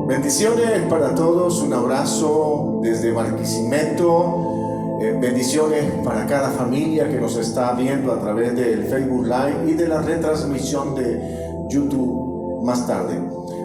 Bendiciones para todos, un abrazo desde Barquisimeto, bendiciones para cada familia que nos está viendo a través del Facebook Live y de la retransmisión de YouTube más tarde.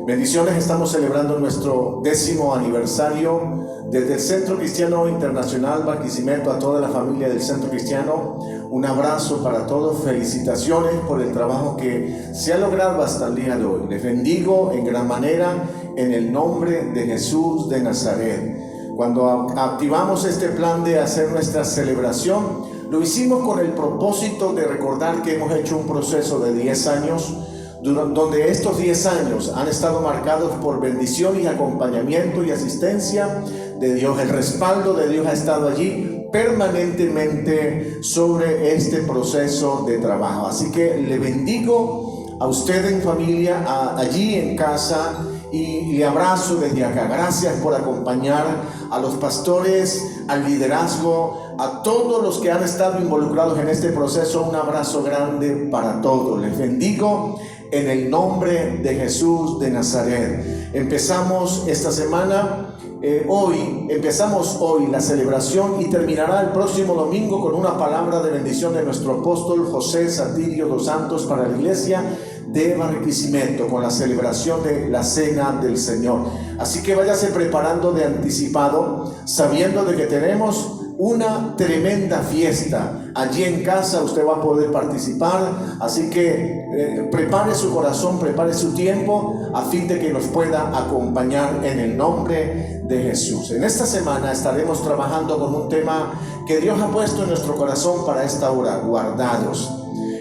Bendiciones, estamos celebrando nuestro 10º aniversario desde el Centro Cristiano Internacional Barquisimeto. A toda la familia del Centro Cristiano, un abrazo para todos, felicitaciones por el trabajo que se ha logrado hasta el día de hoy. Les bendigo en gran manera en el nombre de Jesús de Nazaret. Cuando activamos este plan de hacer nuestra celebración, lo hicimos con el propósito de recordar que hemos hecho un proceso de 10 años, donde estos 10 años han estado marcados por bendición y acompañamiento y asistencia de Dios. El respaldo de Dios ha estado allí permanentemente sobre este proceso de trabajo. Así que le bendigo a usted en familia, allí en casa, y le abrazo desde acá. Gracias por acompañar a los pastores, al liderazgo, a todos los que han estado involucrados en este proceso. Un abrazo grande para todos. Les bendigo en el nombre de Jesús de Nazaret. Empezamos esta semana, empezamos hoy la celebración y terminará el próximo domingo con una palabra de bendición de nuestro apóstol José Satirio dos Santos para la iglesia de Barquisimeto, con la celebración de la Cena del Señor. Así que váyase preparando de anticipado, sabiendo de que tenemos una tremenda fiesta. Allí en casa usted va a poder participar, así que prepare su corazón, prepare su tiempo, a fin de que nos pueda acompañar en el nombre de Jesús. En esta semana estaremos trabajando con un tema que Dios ha puesto en nuestro corazón para esta hora: guardados.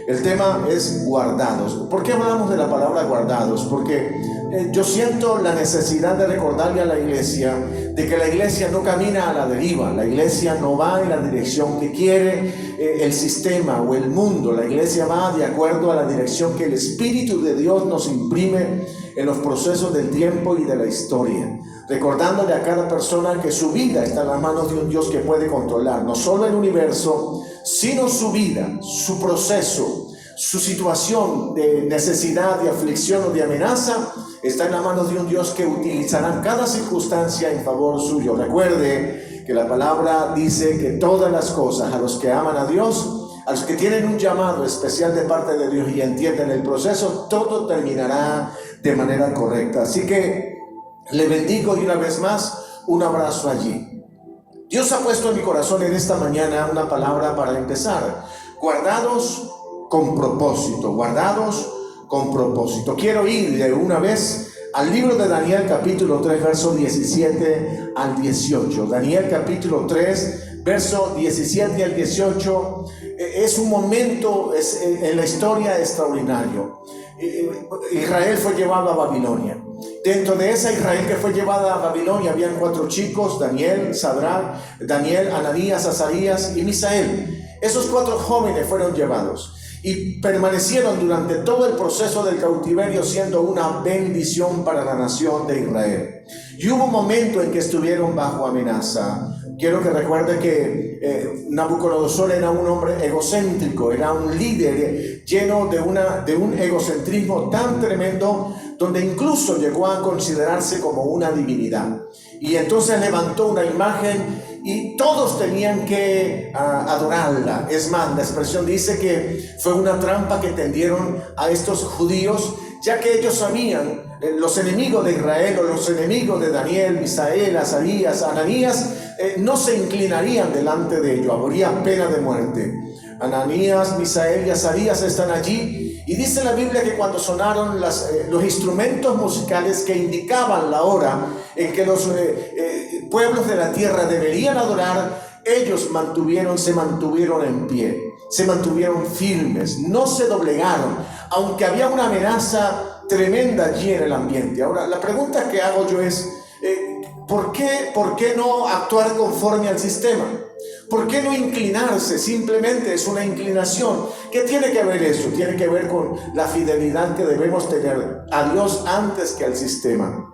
El tema es guardados. ¿Por qué hablamos de la palabra guardados? Porque yo siento la necesidad de recordarle a la iglesia de que la iglesia no camina a la deriva. La iglesia no va en la dirección que quiere el sistema o el mundo. La iglesia va de acuerdo a la dirección que el Espíritu de Dios nos imprime en los procesos del tiempo y de la historia, recordándole a cada persona que su vida está en las manos de un Dios que puede controlar no solo el universo, sino su vida, su proceso, su situación de necesidad, de aflicción o de amenaza. Está en las manos de un Dios que utilizará cada circunstancia en favor suyo. Recuerde que la palabra dice que todas las cosas, a los que aman a Dios, a los que tienen un llamado especial de parte de Dios y entienden el proceso, todo terminará de manera correcta. Así que le bendigo y una vez más, un abrazo allí. Dios ha puesto en mi corazón en esta mañana una palabra para empezar: guardados con propósito, guardados con propósito. Quiero ir de una vez al libro de Daniel capítulo 3, verso 17 al 18. Daniel capítulo 3, verso 17 al 18. Es un momento en la historia extraordinario. Israel fue llevado a Babilonia. Dentro de esa Israel que fue llevada a Babilonia habían 4 chicos: Daniel, Sadrach, Daniel, Ananías, Azarías y Misael. Esos 4 jóvenes fueron llevados y permanecieron durante todo el proceso del cautiverio, siendo una bendición para la nación de Israel. Y hubo un momento en que estuvieron bajo amenaza. Quiero que recuerde que Nabucodonosor era un hombre egocéntrico, era un líder lleno de un egocentrismo tan tremendo, donde incluso llegó a considerarse como una divinidad. Y entonces levantó una imagen y todos tenían que adorarla. Es más, la expresión dice que fue una trampa que tendieron a estos judíos, ya que ellos sabían, los enemigos de Israel o los enemigos de Daniel, Misael, Azarías, Ananías, no se inclinarían delante de ellos, habría pena de muerte. Ananías, Misael y Azarías están allí, y dice la Biblia que cuando sonaron los instrumentos musicales que indicaban la hora en que los pueblos de la tierra deberían adorar, ellos se mantuvieron en pie, se mantuvieron firmes, no se doblegaron, aunque había una amenaza tremenda allí en el ambiente. Ahora, la pregunta que hago yo es, ¿por qué no actuar conforme al sistema? ¿Por qué no inclinarse? Simplemente es una inclinación. ¿Qué tiene que ver eso? Tiene que ver con la fidelidad que debemos tener a Dios antes que al sistema.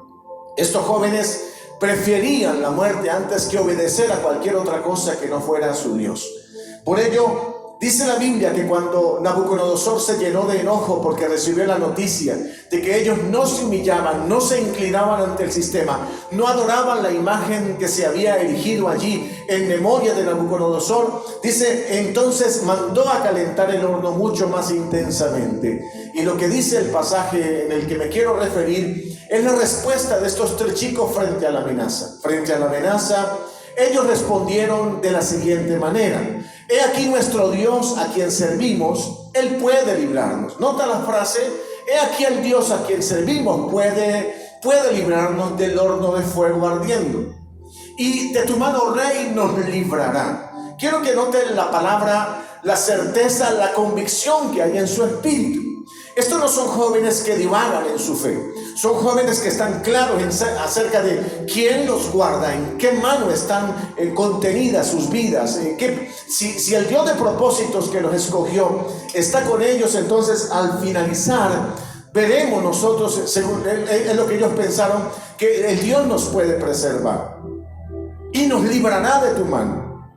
Estos jóvenes preferían la muerte antes que obedecer a cualquier otra cosa que no fuera su Dios. Por ello, Dice la Biblia que cuando Nabucodonosor se llenó de enojo porque recibió la noticia de que ellos no se humillaban, no se inclinaban ante el sistema, no adoraban la imagen que se había erigido allí en memoria de Nabucodonosor, dice, entonces mandó a calentar el horno mucho más intensamente. Y lo que dice el pasaje en el que me quiero referir es la respuesta de estos tres chicos frente a la amenaza. Frente a la amenaza, ellos respondieron de la siguiente manera: he aquí nuestro Dios a quien servimos, Él puede librarnos. Nota la frase: he aquí el Dios a quien servimos puede librarnos del horno de fuego ardiendo. Y de tu mano, rey, nos librará. Quiero que noten la palabra, la certeza, la convicción que hay en su espíritu. Estos no son jóvenes que divagan en su fe. Son jóvenes que están claros acerca de quién los guarda, en qué mano están contenidas sus vidas. Si el Dios de propósitos que los escogió está con ellos, entonces al finalizar veremos nosotros, según es lo que ellos pensaron, que el Dios nos puede preservar y nos librará de tu mano.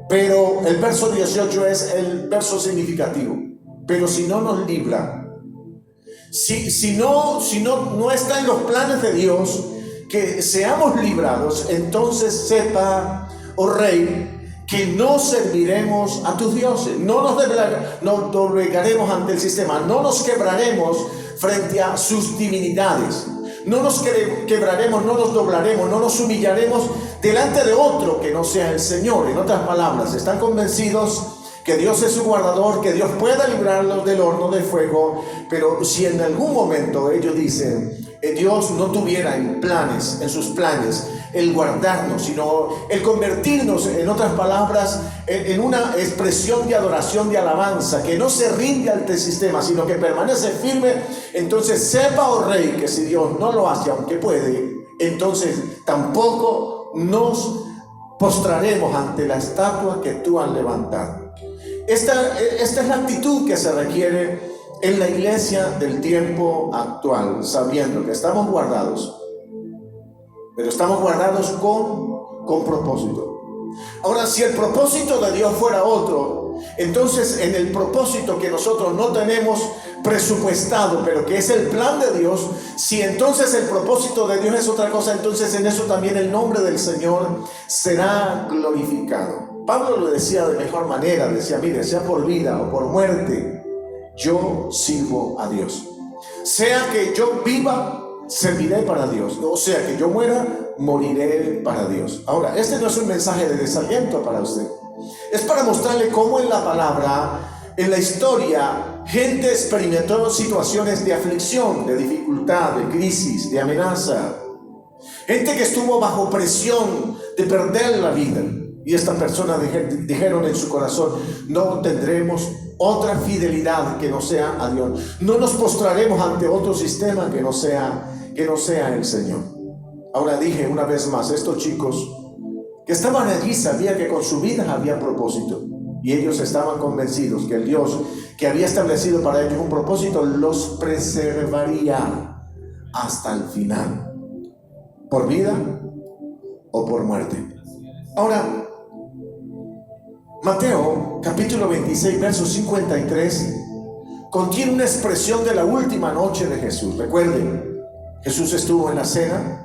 Pero el verso 18 es el verso significativo. Pero si no nos libra, si no está en los planes de Dios que seamos librados, entonces sepa, oh rey, que no serviremos a tus dioses, no nos doblegaremos ante el sistema, no nos quebraremos frente a sus divinidades, no nos quebraremos, no nos doblaremos, no nos humillaremos delante de otro que no sea el Señor. En otras palabras, están convencidos que Dios es su guardador, que Dios pueda librarlos del horno de fuego. Pero si en algún momento ellos dicen, Dios no tuviera en sus planes, el guardarnos, sino el convertirnos, en otras palabras, en una expresión de adoración, de alabanza, que no se rinde ante el sistema, sino que permanece firme, entonces sepa, oh rey, que si Dios no lo hace, aunque puede, entonces tampoco nos postraremos ante la estatua que tú has levantado. Esta es la actitud que se requiere en la iglesia del tiempo actual, sabiendo que estamos guardados, pero estamos guardados con propósito. Ahora, si el propósito de Dios fuera otro, entonces en el propósito que nosotros no tenemos presupuestado, pero que es el plan de Dios, si entonces el propósito de Dios es otra cosa, entonces en eso también el nombre del Señor será glorificado. Pablo lo decía de mejor manera, decía, mire, sea por vida o por muerte, yo sirvo a Dios. Sea que yo viva, serviré para Dios, o sea que yo muera, moriré para Dios. Ahora, este no es un mensaje de desaliento para usted, es para mostrarle cómo en la palabra, en la historia, gente experimentó situaciones de aflicción, de dificultad, de crisis, de amenaza. Gente que estuvo bajo presión de perder la vida. Y estas personas dijeron en su corazón, no tendremos otra fidelidad que no sea a Dios. No nos postraremos ante otro sistema que no sea el Señor. Ahora dije una vez más, estos chicos que estaban allí sabían que con su vida había propósito. Y ellos estaban convencidos que el Dios que había establecido para ellos un propósito los preservaría hasta el final, por vida o por muerte. Ahora, Mateo capítulo 26 verso 53 contiene una expresión de la última noche de Jesús. Recuerden, Jesús estuvo en la cena,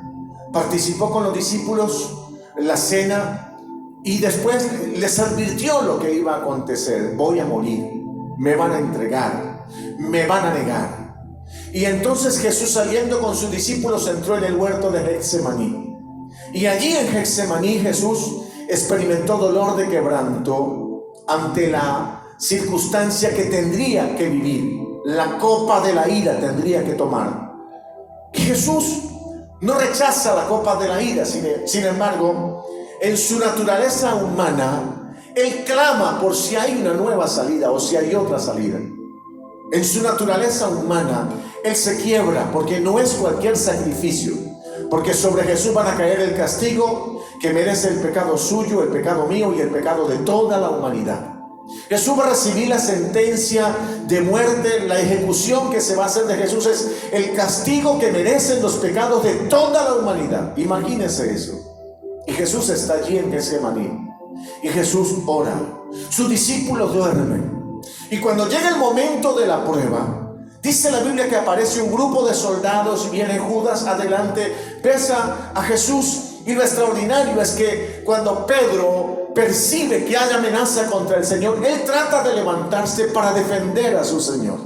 participó con los discípulos en la cena y después les advirtió lo que iba a acontecer. Voy a morir, me van a entregar, me van a negar. Y entonces Jesús, saliendo con sus discípulos, entró en el huerto de Getsemaní. Y allí en Getsemaní Jesús experimentó dolor de quebranto ante la circunstancia que tendría que vivir. La copa de la ira tendría que tomar. Jesús no rechaza la copa de la ira, sin embargo, en su naturaleza humana, Él clama por si hay una nueva salida o si hay otra salida. En su naturaleza humana, Él se quiebra porque no es cualquier sacrificio, porque sobre Jesús van a caer el castigo que merece el pecado suyo, el pecado mío y el pecado de toda la humanidad. Jesús va a recibir la sentencia de muerte. La ejecución que se va a hacer de Jesús es el castigo que merecen los pecados de toda la humanidad. Imagínense eso. Y Jesús está allí en Getsemaní y Jesús ora. Sus discípulos duermen. Y cuando llega el momento de la prueba, dice la Biblia que aparece un grupo de soldados, viene Judas adelante, besa a Jesús. Y lo extraordinario es que cuando Pedro percibe que hay amenaza contra el Señor, él trata de levantarse para defender a su Señor.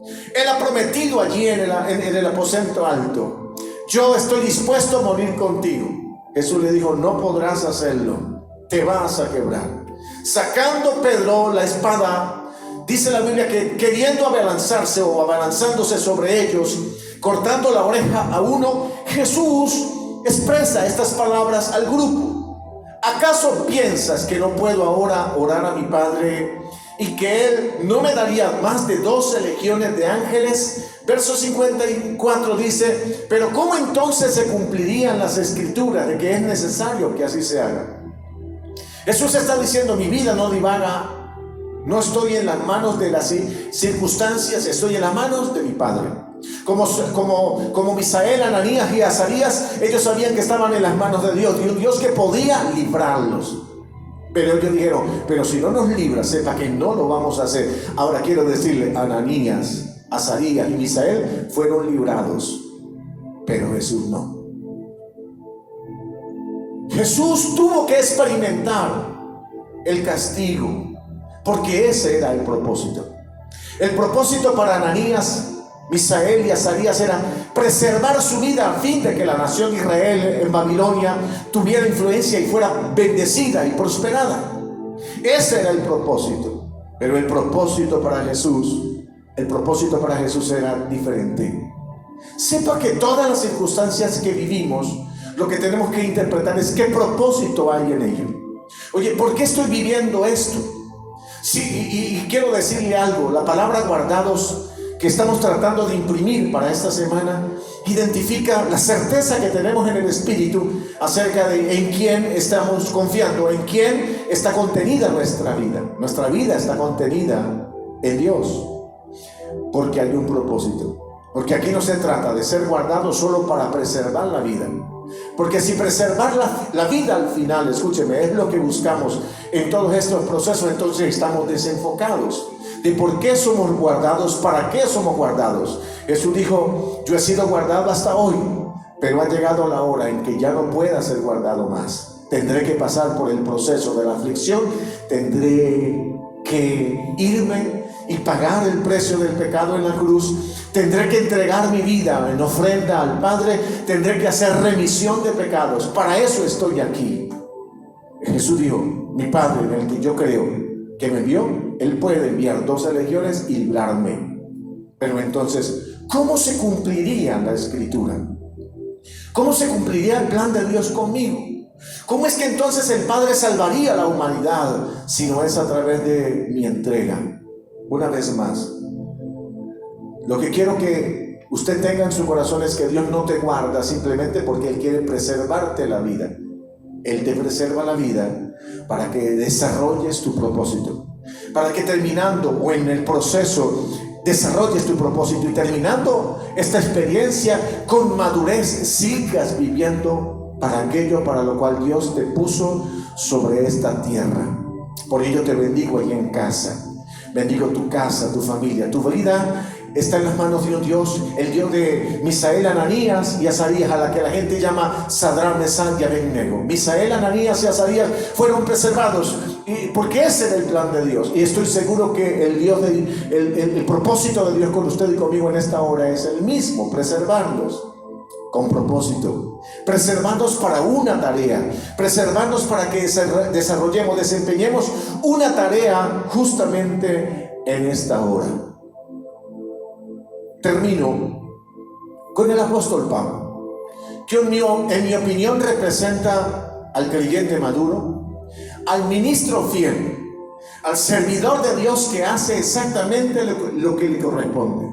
Él ha prometido allí en el aposento alto: yo estoy dispuesto a morir contigo. Jesús le dijo: no podrás hacerlo, te vas a quebrar. Sacando Pedro la espada, dice la Biblia que queriendo abalanzarse o abalanzándose sobre ellos, cortando la oreja a uno, Jesús expresa estas palabras al grupo: ¿acaso piensas que no puedo ahora orar a mi Padre y que Él no me daría más de 12 legiones de ángeles? Verso 54 dice: pero ¿cómo entonces se cumplirían las escrituras de que es necesario que así se haga? Jesús está diciendo: mi vida no divaga, no estoy en las manos de las circunstancias, estoy en las manos de mi Padre. Como Misael, Ananías y Azarías, ellos sabían que estaban en las manos de Dios, Dios que podía librarlos. Pero ellos dijeron: pero si no nos libra, sepa que no lo vamos a hacer. Ahora quiero decirle: Ananías, Azarías y Misael fueron librados, pero Jesús no. Jesús tuvo que experimentar el castigo, porque ese era el propósito. El propósito para Ananías, Misael y Azarías era preservar su vida a fin de que la nación de Israel en Babilonia tuviera influencia y fuera bendecida y prosperada. Ese era el propósito. Pero el propósito para Jesús era diferente. Sepa que todas las circunstancias que vivimos, lo que tenemos que interpretar es qué propósito hay en ello. Oye, ¿por qué estoy viviendo esto? Sí, y quiero decirle algo: la palabra guardados que estamos tratando de imprimir para esta semana identifica la certeza que tenemos en el Espíritu acerca de en quién estamos confiando, en quién está contenida nuestra vida. Nuestra vida está contenida en Dios, porque hay un propósito. Porque aquí no se trata de ser guardados solo para preservar la vida. Porque si preservar la vida al final, escúcheme, es lo que buscamos en todos estos procesos, entonces estamos desenfocados de por qué somos guardados, para qué somos guardados. Jesús dijo: yo he sido guardado hasta hoy, pero ha llegado la hora en que ya no pueda ser guardado más. Tendré que pasar por el proceso de la aflicción, tendré que irme y pagar el precio del pecado en la cruz, tendré que entregar mi vida en ofrenda al Padre, tendré que hacer remisión de pecados. Para eso estoy aquí. Jesús dijo: mi Padre, en el que yo creo, que me envió, Él puede enviar 12 legiones y librarme. Pero entonces, ¿cómo se cumpliría la Escritura? ¿Cómo se cumpliría el plan de Dios conmigo? ¿Cómo es que entonces el Padre salvaría a la humanidad si no es a través de mi entrega? Una vez más, lo que quiero que usted tenga en su corazón es que Dios no te guarda simplemente porque Él quiere preservarte la vida. Él te preserva la vida para que desarrolles tu propósito, para que terminando o en el proceso desarrolles tu propósito y terminando esta experiencia con madurez sigas viviendo para aquello para lo cual Dios te puso sobre esta tierra. Por ello te bendigo ahí en casa. Bendigo tu casa, tu familia, tu vida está en las manos de un Dios, el Dios de Misael, Ananías y Azarías, a la que la gente llama Sadrach, Mesach y Abednego. Misael, Ananías y Azarías fueron preservados porque ese era el plan de Dios. Y estoy seguro que el propósito de Dios con usted y conmigo en esta hora es el mismo: preservarlos con propósito, preservarnos para una tarea, preservarnos para que desempeñemos una tarea justamente en esta hora. Termino con el apóstol Pablo, que en mi opinión representa al creyente maduro, al ministro fiel, al servidor de Dios que hace exactamente lo que le corresponde.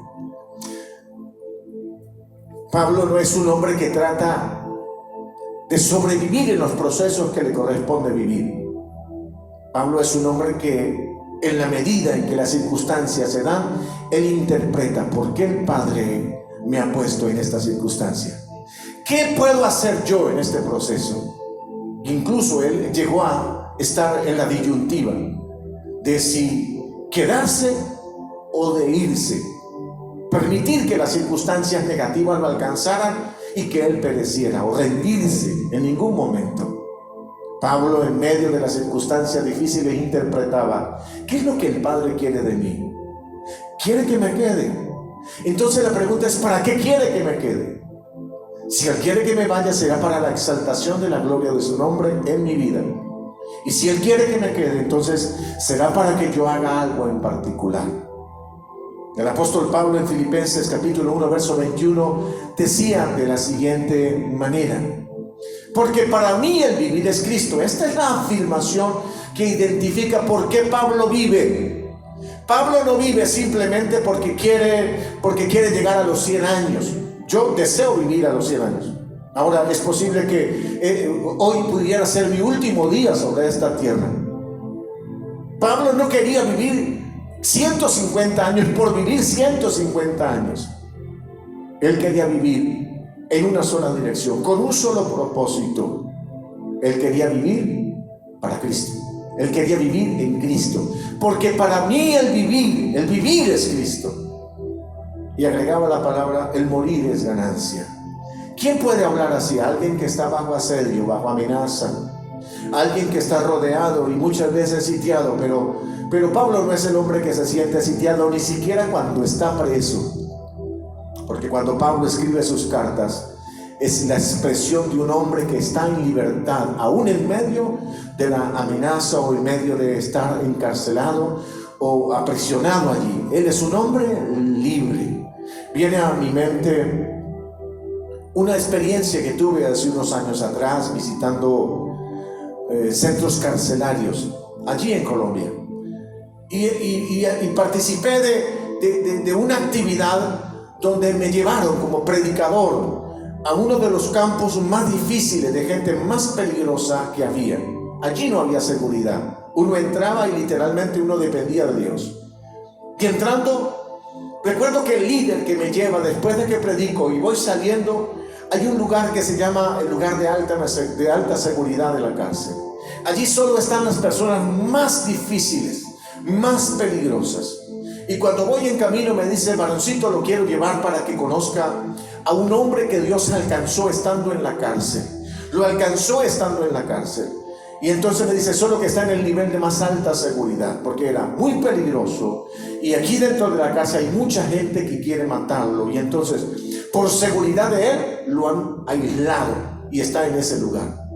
Pablo no es un hombre que trata de sobrevivir en los procesos que le corresponde vivir. Pablo es un hombre que, en la medida en que las circunstancias se dan, él interpreta: ¿por qué el Padre me ha puesto en esta circunstancia? ¿Qué puedo hacer yo en este proceso? Incluso él llegó a estar en la disyuntiva: de si quedarse o de irse, permitir que las circunstancias negativas lo alcanzaran y que él pereciera, o rendirse. En ningún momento. Pablo, en medio de las circunstancias difíciles, interpretaba: ¿qué es lo que el Padre quiere de mí? ¿Quiere que me quede? Entonces la pregunta es: ¿para qué quiere que me quede? Si Él quiere que me vaya, será para la exaltación de la gloria de su nombre en mi vida. Y si Él quiere que me quede, entonces será para que yo haga algo en particular. El apóstol Pablo en Filipenses capítulo 1 verso 21 decía de la siguiente manera: porque para mí el vivir es Cristo. Esta es la afirmación que identifica por qué Pablo vive. Pablo no vive simplemente porque quiere llegar a los 100 años. Yo deseo vivir a los 100 años. Ahora, es posible que hoy pudiera ser mi último día sobre esta tierra. Pablo no quería vivir 150 años por vivir 150 años. Él quería vivir en una sola dirección, con un solo propósito. Él quería vivir para Cristo. Él quería vivir en Cristo. Porque para mí el vivir es Cristo. Y agregaba la palabra: el morir es ganancia. ¿Quién puede hablar así? Alguien que está bajo asedio, bajo amenaza. Alguien que está rodeado y muchas veces sitiado. Pero Pablo no es el hombre que se siente sitiado, ni siquiera cuando está preso. Porque cuando Pablo escribe sus cartas, es la expresión de un hombre que está en libertad, aún en medio de la amenaza o en medio de estar encarcelado o aprisionado allí. Él es un hombre libre. Viene a mi mente una experiencia que tuve hace unos años atrás visitando centros carcelarios allí en Colombia. Y participé de una actividad donde me llevaron como predicador a uno de los campos más difíciles, de gente más peligrosa que había. Allí no había seguridad. Uno entraba y literalmente uno dependía de Dios. Y entrando, recuerdo que el líder que me lleva, después de que predico y voy saliendo, hay un lugar que se llama el lugar de alta seguridad de la cárcel. Allí solo están las personas más difíciles, más peligrosas. Y cuando voy en camino me dice: varoncito, lo quiero llevar para que conozca a un hombre que Dios alcanzó estando en la cárcel. Lo alcanzó estando en la cárcel. Y entonces me dice: solo que está en el nivel de más alta seguridad, porque era muy peligroso. Y aquí dentro de la cárcel hay mucha gente que quiere matarlo. Y entonces, por seguridad de él, lo han aislado y está en ese lugar.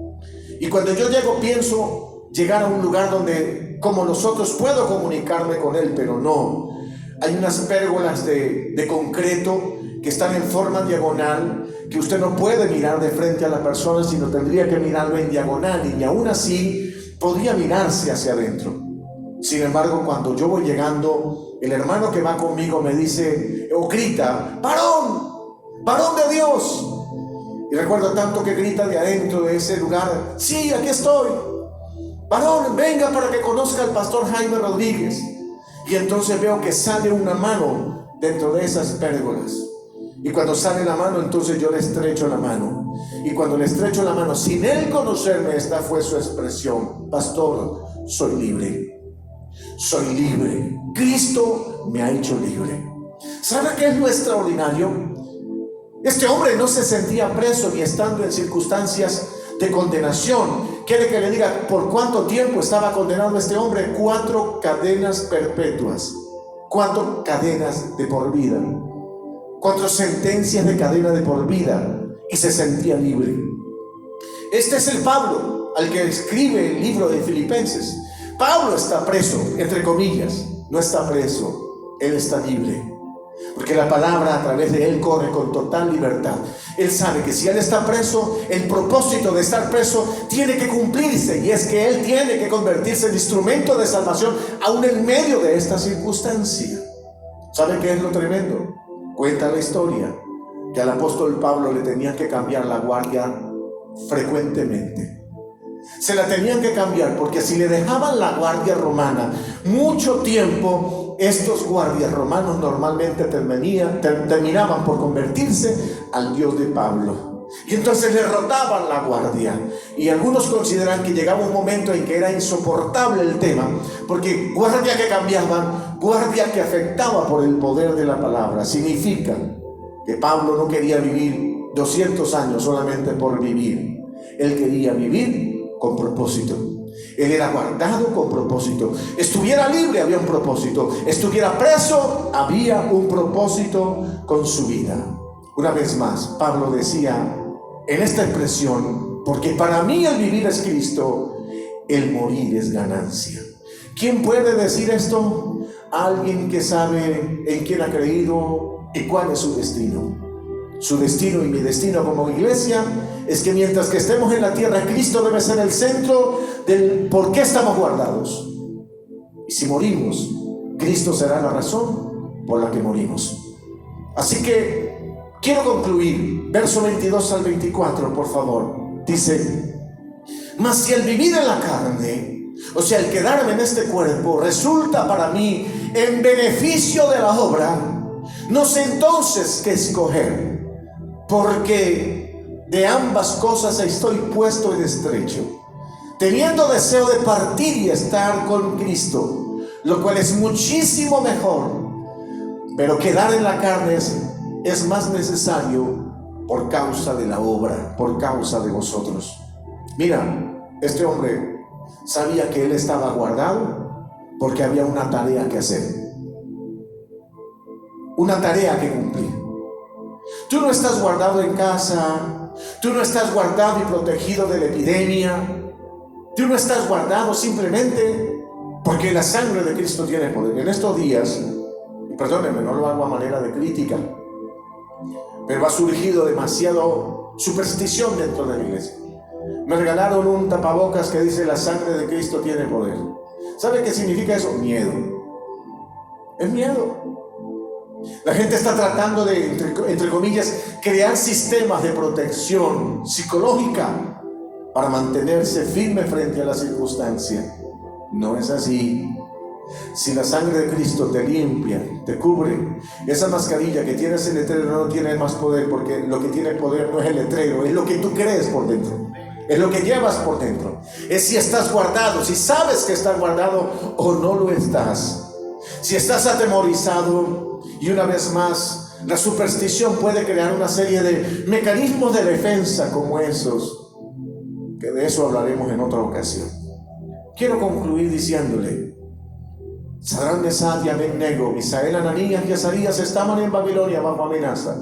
Y cuando yo llego, pienso llegar a un lugar donde, como nosotros, puedo comunicarme con él, pero no. Hay unas pérgolas de concreto que están en forma diagonal, que usted no puede mirar de frente a la persona, sino tendría que mirarlo en diagonal, y aún así podría mirarse hacia adentro. Sin embargo, cuando yo voy llegando, el hermano que va conmigo me dice o grita: ¡varón! ¡Varón de Dios! Y recuerdo tanto que grita de adentro de ese lugar: ¡sí, aquí estoy! ¡Varón, venga para que conozca al pastor Jaime Rodríguez! Y entonces veo que sale una mano dentro de esas pérgolas. Y cuando sale la mano, entonces yo le estrecho la mano. Y cuando le estrecho la mano, sin él conocerme, esta fue su expresión: pastor, soy libre. Soy libre. Cristo me ha hecho libre. ¿Sabe qué es lo extraordinario? Este hombre no se sentía preso ni estando en circunstancias de condenación. ¿Quiere que le diga por cuánto tiempo estaba condenado este hombre? 4 cadenas perpetuas, 4 cadenas de por vida, 4 sentencias de cadena de por vida, y se sentía libre. Este es el Pablo al que escribe el libro de Filipenses. Pablo está preso, entre comillas. No está preso, él está libre. Porque la palabra a través de él corre con total libertad. Él sabe que si él está preso, el propósito de estar preso tiene que cumplirse, y es que él tiene que convertirse en instrumento de salvación aún en medio de esta circunstancia. ¿Sabe qué es lo tremendo? Cuenta la historia que al apóstol Pablo le tenían que cambiar la guardia frecuentemente. Se la tenían que cambiar, porque si le dejaban la guardia romana mucho tiempo, estos guardias romanos normalmente terminaban por convertirse al Dios de Pablo. Y entonces le rotaban la guardia. Y algunos consideran que llegaba un momento en que era insoportable el tema, porque guardia que cambiaban, guardia que afectaba por el poder de la palabra. Significa que Pablo no quería vivir 200 años solamente por vivir. Él quería vivir con propósito. Él era guardado con propósito. Estuviera libre, había un propósito. Estuviera preso, había un propósito con su vida. Una vez más, Pablo decía en esta expresión: porque para mí el vivir es Cristo, el morir es ganancia. ¿Quién puede decir esto? Alguien que sabe en quién ha creído y cuál es su destino. Su destino y mi destino como iglesia es que mientras que estemos en la tierra, Cristo debe ser el centro del por qué estamos guardados. Y si morimos, Cristo será la razón por la que morimos. Así que quiero concluir. Verso 22 al 24, por favor. Dice: mas si el vivir en la carne, o sea, el quedarme en este cuerpo, resulta para mí en beneficio de la obra, no sé entonces qué escoger, porque de ambas cosas estoy puesto en estrecho, teniendo deseo de partir y estar con Cristo, lo cual es muchísimo mejor, pero quedar en la carne es más necesario por causa de la obra, por causa de vosotros. Mira, este hombre sabía que él estaba guardado porque había una tarea que hacer, una tarea que cumplir. Tú no estás guardado en casa, tú no estás guardado y protegido de la epidemia, tú no estás guardado simplemente porque la sangre de Cristo tiene poder. En estos días, y perdónenme, no lo hago a manera de crítica, pero ha surgido demasiado superstición dentro de la iglesia. Me regalaron un tapabocas que dice: la sangre de Cristo tiene poder. ¿Sabe qué significa eso? Miedo. Es miedo. La gente está tratando de, entre comillas, crear sistemas de protección psicológica para mantenerse firme frente a la circunstancia. No es así. Si la sangre de Cristo te limpia, te cubre, esa mascarilla que tiene ese letrero no tiene más poder, porque lo que tiene poder no es el letrero, es lo que tú crees por dentro, es lo que llevas por dentro, es si estás guardado, si sabes que estás guardado o no lo estás, si estás atemorizado. Y una vez más, la superstición puede crear una serie de mecanismos de defensa como esos, que de eso hablaremos en otra ocasión. Quiero concluir diciéndole: Sadrach, Mesach y Abednego, Misael, Ananías y Azarías estaban en Babilonia bajo amenaza,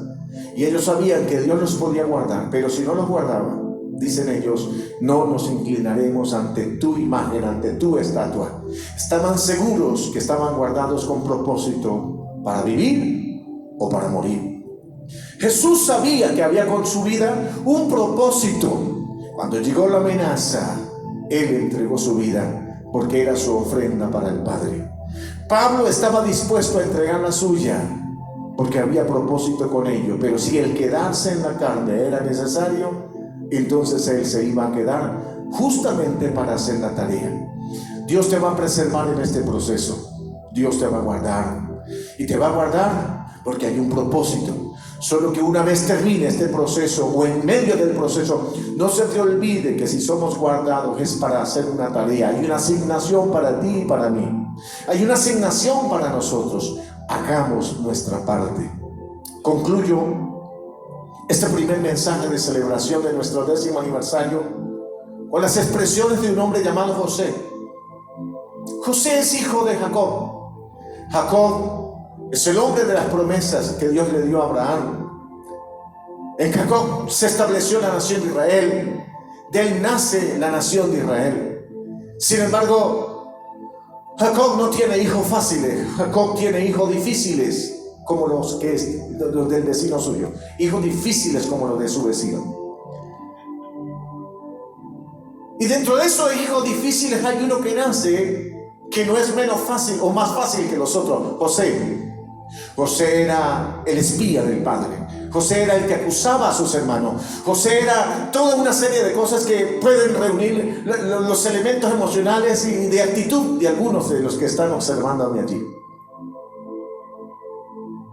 y ellos sabían que Dios los podía guardar, pero si no los guardaba, dicen ellos, no nos inclinaremos ante tu imagen, ante tu estatua. Estaban seguros que estaban guardados con propósito, para vivir o para morir. Jesús sabía que había con su vida un propósito. Cuando llegó la amenaza, Él entregó su vida porque era su ofrenda para el Padre. Pablo estaba dispuesto a entregar la suya porque había propósito con ello, pero si el quedarse en la carne era necesario, entonces él se iba a quedar justamente para hacer la tarea. Dios te va a preservar en este proceso. Dios te va a guardar. Y te va a guardar porque hay un propósito. Solo que una vez termine este proceso, o en medio del proceso, no se te olvide que si somos guardados es para hacer una tarea. Hay una asignación para ti y para mí. Hay una asignación para nosotros. Hagamos nuestra parte. Concluyo este primer mensaje de celebración de nuestro 10º aniversario con las expresiones de un hombre llamado José. José es hijo de Jacob. Jacob es el hombre de las promesas que Dios le dio a Abraham. En Jacob se estableció la nación de Israel. De él nace la nación de Israel. Sin embargo, Jacob no tiene hijos fáciles. Jacob tiene hijos difíciles, como los del vecino suyo. Hijos difíciles como los de su vecino. Y dentro de esos hijos difíciles hay uno que nace que no es menos fácil o más fácil que los otros. José era el espía del padre. José era el que acusaba a sus hermanos. José era toda una serie de cosas que pueden reunir los elementos emocionales y de actitud de algunos de los que están observándome allí.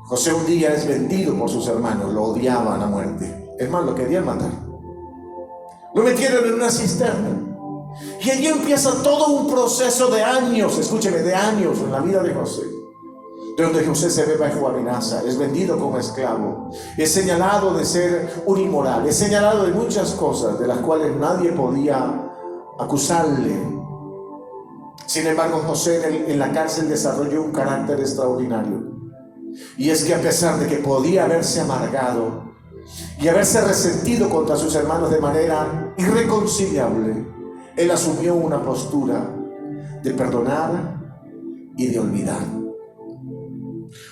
José un día es vendido por sus hermanos, lo odiaban a muerte. Es más, lo querían matar. Lo metieron en una cisterna. Y allí empieza todo un proceso de años, escúcheme, de años en la vida de José, donde José se ve bajo amenaza, es vendido como esclavo, es señalado de ser un inmoral, es señalado de muchas cosas de las cuales nadie podía acusarle. Sin embargo, José en la cárcel desarrolló un carácter extraordinario. Y es que a pesar de que podía haberse amargado y haberse resentido contra sus hermanos de manera irreconciliable, él asumió una postura de perdonar y de olvidar.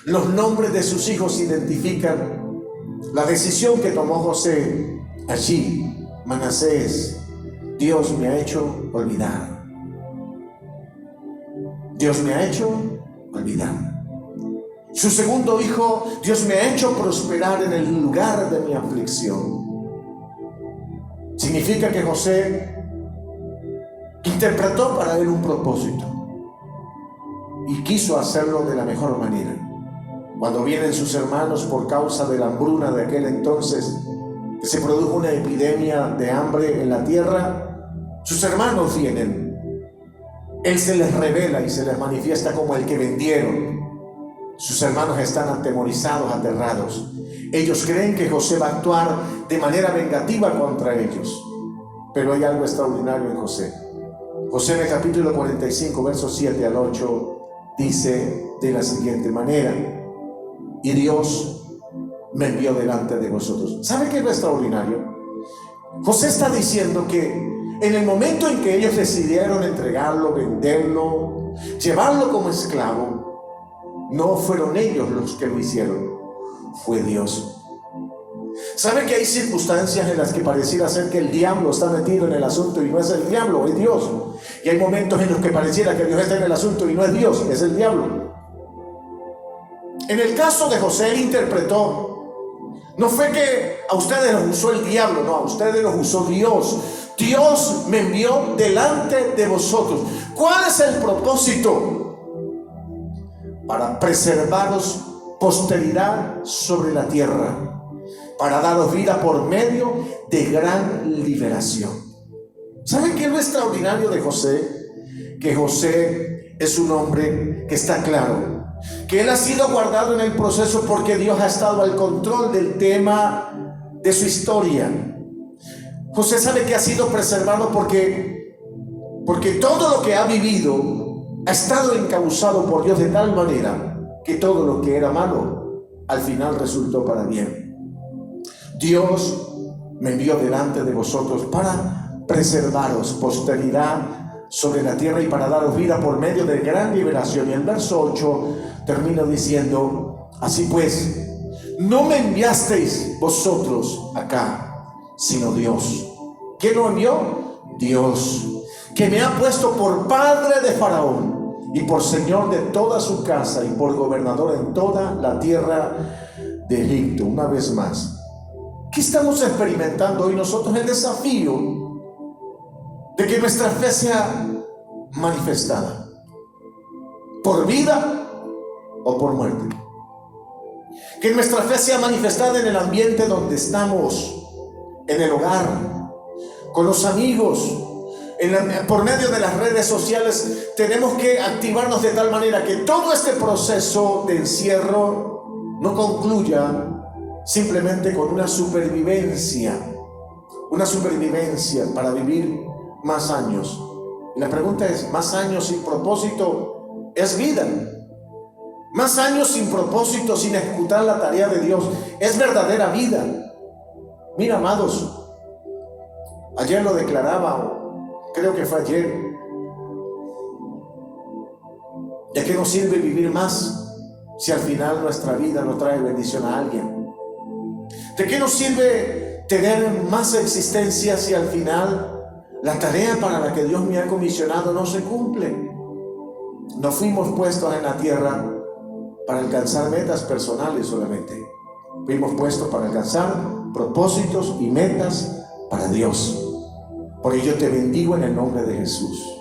Los nombres de sus hijos identifican la decisión que tomó José allí. Manasés, Dios me ha hecho olvidar. Dios me ha hecho olvidar. Su segundo hijo, Dios me ha hecho prosperar en el lugar de mi aflicción. Significa que José interpretó para él un propósito y quiso hacerlo de la mejor manera. Cuando vienen sus hermanos por causa de la hambruna de aquel entonces, que se produjo una epidemia de hambre en la tierra, sus hermanos vienen. Él se les revela y se les manifiesta como el que vendieron. Sus hermanos están atemorizados, aterrados. Ellos creen que José va a actuar de manera vengativa contra ellos. Pero hay algo extraordinario en José. José en el capítulo 45, versos 7 al 8, dice de la siguiente manera: y Dios me envió delante de vosotros. ¿Sabe qué es lo extraordinario? José está diciendo que en el momento en que ellos decidieron entregarlo, venderlo, llevarlo como esclavo, no fueron ellos los que lo hicieron, fue Dios. ¿Sabe que hay circunstancias en las que pareciera ser que el diablo está metido en el asunto y no es el diablo, es Dios? Y hay momentos en los que pareciera que Dios está en el asunto y no es Dios, es el diablo. En el caso de José, él interpretó, no fue que a ustedes los usó el diablo, no, a ustedes los usó Dios. Dios me envió delante de vosotros. ¿Cuál es el propósito? Para preservaros posteridad sobre la tierra, para daros vida por medio de gran liberación. ¿Saben qué es lo extraordinario de José? Que José es un hombre que está claro, que él ha sido guardado en el proceso porque Dios ha estado al control del tema de su historia. José sabe que ha sido preservado porque todo lo que ha vivido ha estado encauzado por Dios de tal manera que todo lo que era malo al final resultó para bien. Dios me envió delante de vosotros para preservaros posteridad sobre la tierra y para daros vida por medio de gran liberación. Y el verso 8 termina diciendo: así pues, no me enviasteis vosotros acá, sino Dios. ¿Quién lo envió? Dios, que me ha puesto por padre de Faraón y por señor de toda su casa y por gobernador en toda la tierra de Egipto. Una vez más, ¿qué estamos experimentando hoy nosotros? El desafío de que nuestra fe sea manifestada por vida o por muerte. Que nuestra fe sea manifestada en el ambiente donde estamos, en el hogar, con los amigos, por medio de las redes sociales. Tenemos que activarnos de tal manera que todo este proceso de encierro no concluya simplemente con una supervivencia para vivir más años. Y la pregunta es: ¿más años sin propósito es vida? ¿Más años sin propósito, sin ejecutar la tarea de Dios, es verdadera vida? Mira, amados, ayer lo declaraba, creo que fue ayer. ¿De qué nos sirve vivir más si al final nuestra vida no trae bendición a alguien? ¿De qué nos sirve tener más existencia si al final la tarea para la que Dios me ha comisionado no se cumple? No fuimos puestos en la tierra para alcanzar metas personales solamente. Fuimos puestos para alcanzar propósitos y metas para Dios. Por ello te bendigo en el nombre de Jesús.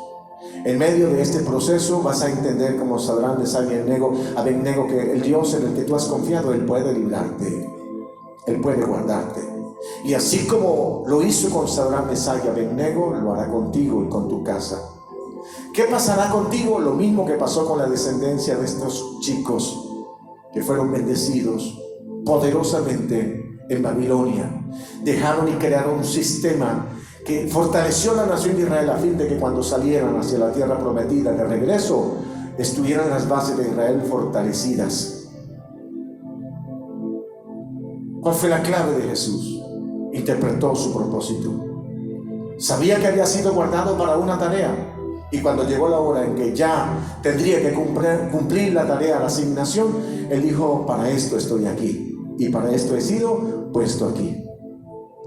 En medio de este proceso vas a entender, como Sadrach, Mesach y Abednego, que el Dios en el que tú has confiado, Él puede librarte, Él puede guardarte. Y así como lo hizo con Sadrach, Mesach y Abednego, lo hará contigo y con tu casa. ¿Qué pasará contigo? Lo mismo que pasó con la descendencia de estos chicos que fueron bendecidos poderosamente en Babilonia. Dejaron y crearon un sistema que fortaleció la nación de Israel a fin de que cuando salieran hacia la tierra prometida de regreso, estuvieran las bases de Israel fortalecidas. ¿Cuál fue la clave de Jesús? Interpretó su propósito. Sabía que había sido guardado para una tarea, y cuando llegó la hora en que ya tendría que cumplir la tarea, la asignación, Él dijo: para esto estoy aquí, y para esto he sido puesto aquí.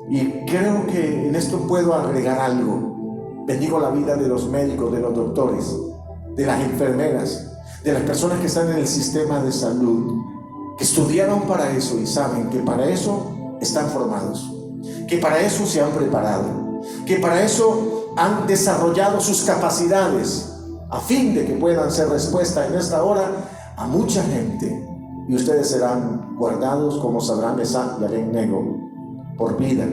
Y creo que en esto puedo agregar algo. Bendigo la vida de los médicos, de los doctores, de las enfermeras, de las personas que están en el sistema de salud, que estudiaron para eso y saben que para eso están formados, que para eso se han preparado, que para eso han desarrollado sus capacidades a fin de que puedan ser respuesta en esta hora a mucha gente. Y ustedes serán guardados como Sadrach, Mesach y Abednego, por vida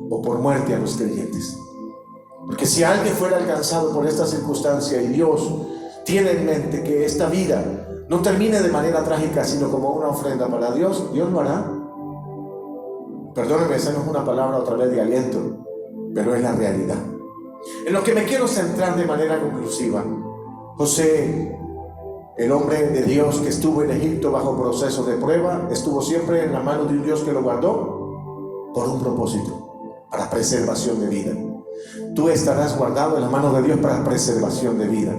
o por muerte a los creyentes. Porque si alguien fuera alcanzado por esta circunstancia y Dios tiene en mente que esta vida no termine de manera trágica, sino como una ofrenda para Dios, Dios lo hará. Perdónenme, esa no es una palabra otra vez de aliento, pero es la realidad. En lo que me quiero centrar de manera conclusiva, José, el hombre de Dios que estuvo en Egipto bajo proceso de prueba, estuvo siempre en la mano de un Dios que lo guardó por un propósito, para preservación de vida. Tú estarás guardado en la mano de Dios para preservación de vida.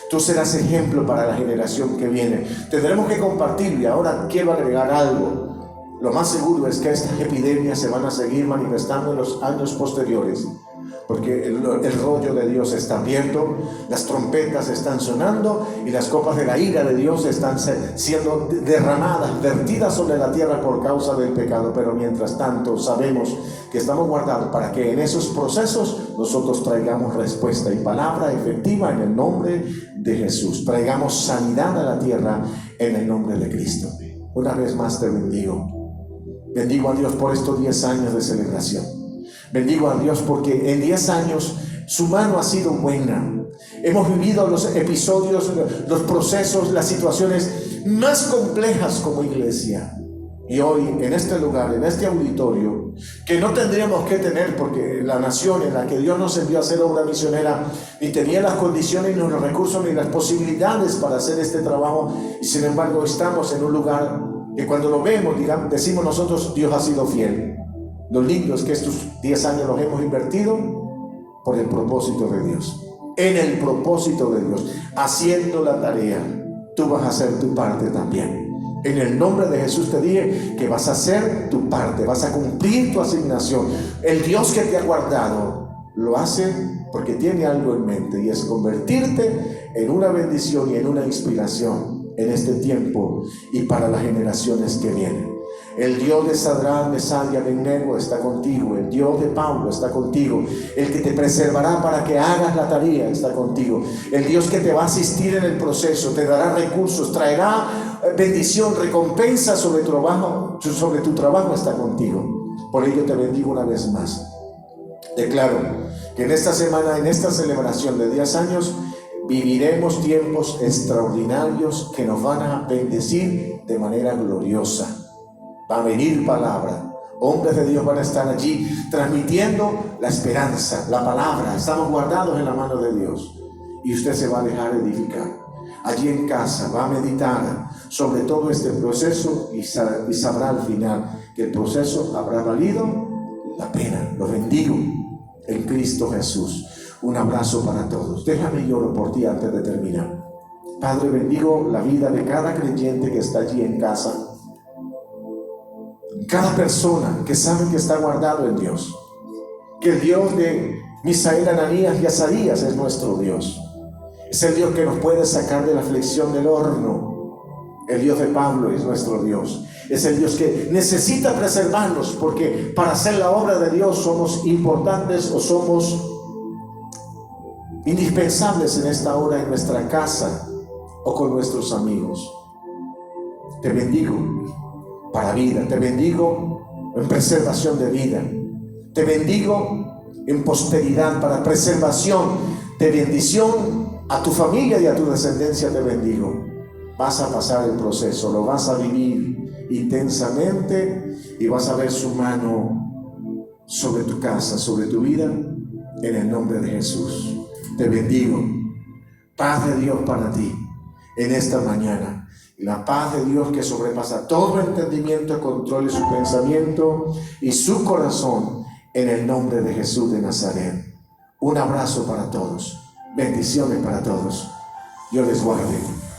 Tú serás ejemplo para la generación que viene. Tendremos que compartirlo, y ahora quiero agregar algo. Lo más seguro es que estas epidemias se van a seguir manifestando en los años posteriores, porque el rollo de Dios está abierto, las trompetas están sonando y las copas de la ira de Dios están siendo derramadas, vertidas sobre la tierra por causa del pecado. Pero mientras tanto sabemos que estamos guardados para que en esos procesos nosotros traigamos respuesta y palabra efectiva en el nombre de Jesús. Traigamos sanidad a la tierra en el nombre de Cristo. Una vez más te bendigo. Bendigo a Dios por estos 10 años de celebración. Bendigo a Dios porque en 10 años su mano ha sido buena. Hemos vivido los episodios, los procesos, las situaciones más complejas como iglesia. Y hoy en este lugar, en este auditorio, que no tendríamos que tener, porque la nación en la que Dios nos envió a hacer obra misionera ni tenía las condiciones, ni los recursos, ni las posibilidades para hacer este trabajo, y sin embargo estamos en un lugar que cuando lo vemos, decimos nosotros: Dios ha sido fiel. Lo lindo es que estos 10 años los hemos invertido por el propósito de Dios, en el propósito de Dios, haciendo la tarea. Tú vas a hacer tu parte también. En el nombre de Jesús te dije que vas a hacer tu parte, vas a cumplir tu asignación. El Dios que te ha guardado lo hace porque tiene algo en mente, y es convertirte en una bendición y en una inspiración en este tiempo y para las generaciones que vienen. El Dios de Sadrach, Mesach y Abednego está contigo. El Dios de Pablo está contigo. El que te preservará para que hagas la tarea está contigo. El Dios que te va a asistir en el proceso, te dará recursos, traerá bendición, recompensa sobre tu trabajo está contigo. Por ello te bendigo una vez más. Declaro que en esta semana, en esta celebración de 10 años, viviremos tiempos extraordinarios que nos van a bendecir de manera gloriosa. Va a venir palabra. Hombres de Dios van a estar allí transmitiendo la esperanza, la palabra. Estamos guardados en la mano de Dios. Y usted se va a dejar edificar. Allí en casa va a meditar sobre todo este proceso y sabrá al final que el proceso habrá valido la pena. Lo bendigo en Cristo Jesús. Un abrazo para todos. Déjame y oro por ti antes de terminar. Padre, bendigo la vida de cada creyente que está allí en casa. Cada persona que sabe que está guardado en Dios, que el Dios de Misael, Ananías y Azarías es nuestro Dios. Es el Dios que nos puede sacar de la aflicción del horno. El Dios de Pablo es nuestro Dios. Es el Dios que necesita preservarnos, porque para hacer la obra de Dios somos importantes o somos indispensables en esta hora en nuestra casa o con nuestros amigos. Te bendigo para vida. Te bendigo en preservación de vida. Te bendigo en prosperidad para preservación de bendición a tu familia y a tu descendencia. Te bendigo. Vas a pasar el proceso, lo vas a vivir intensamente y vas a ver su mano sobre tu casa, sobre tu vida, en el nombre de Jesús. Te bendigo. Paz de Dios para ti en esta mañana. Y la paz de Dios que sobrepasa todo entendimiento, controle su pensamiento y su corazón en el nombre de Jesús de Nazaret. Un abrazo para todos. Bendiciones para todos. Dios les guarde.